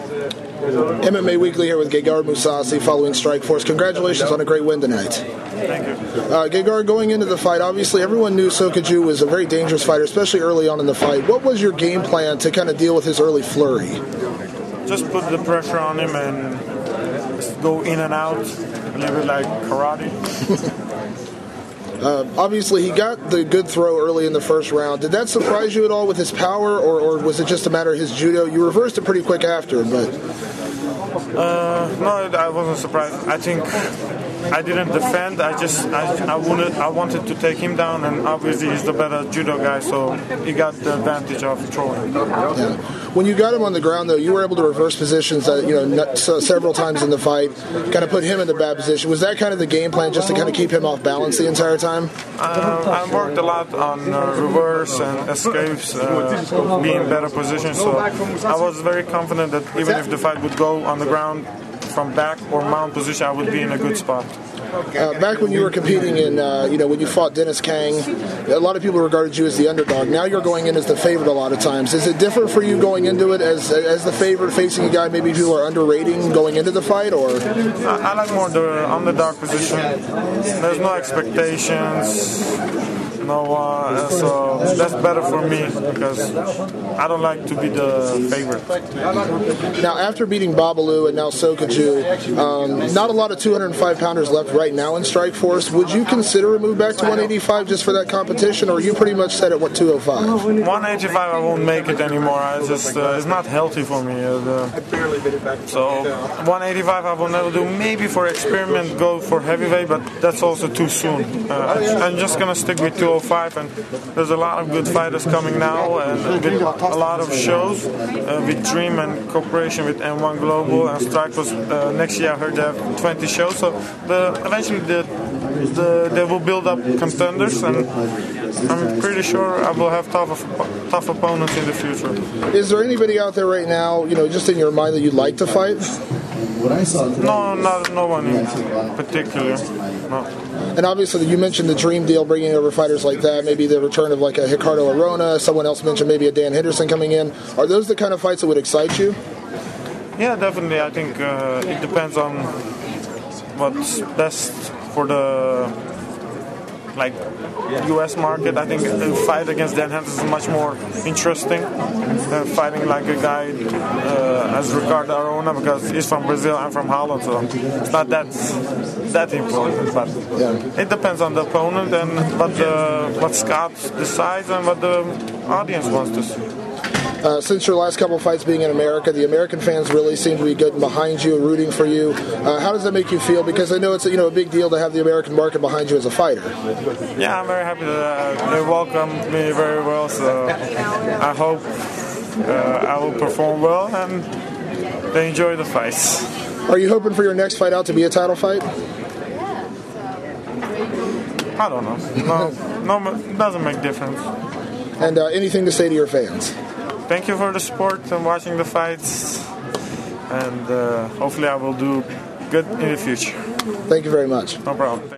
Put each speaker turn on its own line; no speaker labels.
MMA Weekly here with Gegard Mousasi following Strikefoce. Congratulations on a great win tonight.
Thank you.
Gegard, going into the fight, obviously everyone knew Sokoudjou was a very dangerous fighter, especially early on in the fight. What was your game plan to kind of deal with his early flurry?
Just put the pressure on him and just go in and out, a little bit like karate.
Obviously, he got the good throw early in the first round. Did that surprise you at all with his power, or was it just a matter of his judo? You reversed it pretty quick after, but...
No, I wasn't surprised. I think I didn't defend. I wanted to take him down, and obviously he's the better judo guy, so he got the advantage of throwing.
Yeah. When you got him on the ground, though, you were able to reverse positions several times in the fight, kind of put him in the bad position. Was that kind of the game plan, just to kind of keep him off balance the entire time?
I worked a lot on reverse and escapes, being in better positions, so I was very confident that even if the fight would go on the ground from back or mount position, I would be in a good spot.
Back when you were competing in, when you fought Dennis Kang, a lot of people regarded you as the underdog. Now you're going in as the favorite a lot of times. Is it different for you going into it as the favorite, facing a guy maybe people are underrating going into the fight, or?
I like more the underdog position. There's no expectations. So that's better for me because I don't like to be the favorite.
Now, after beating Babalu and now Sokoudjou, not a lot of 205-pounders left right now in Strikefoce. Would you consider a move back to 185 just for that competition, or are you pretty much set at 205?
185, I won't make it anymore. It's not healthy for me. So 185, I will never do. Maybe for experiment, go for heavyweight, but that's also too soon. I'm just gonna stick with 205. And there's a lot of good fighters coming now, and with a lot of shows with Dream and cooperation with M1 Global and Strikefoce. Next year I heard they have 20 shows, so eventually they will build up contenders, and I'm pretty sure I will have tough opponents in the future.
Is there anybody out there right now, just in your mind that you'd like to fight?
No one in particular. No.
And obviously, you mentioned the Dream deal, bringing over fighters like that, maybe the return of like a Ricardo Arona, someone else mentioned maybe a Dan Henderson coming in. Are those the kind of fights that would excite you? Yeah,
definitely. I think it depends on what's best for the U.S. market. I think a fight against Dan Henderson is much more interesting than fighting like a guy as Ricardo Arona, because he's from Brazil, I'm from Holland, so it's not that important. But it depends on the opponent and what Scott decides and what the audience wants to see.
Since your last couple of fights being in America, the American fans really seem to be good behind you, rooting for you. How does that make you feel? Because I know it's a big deal to have the American market behind you as a fighter.
Yeah, I'm very happy that they welcomed me very well. So I hope I will perform well and they enjoy the fights.
Are you hoping for your next fight out to be a title fight?
I don't know. No, it doesn't make difference.
And anything to say to your fans?
Thank you for the support and watching the fights, and hopefully I will do good in the future.
Thank you very much.
No problem.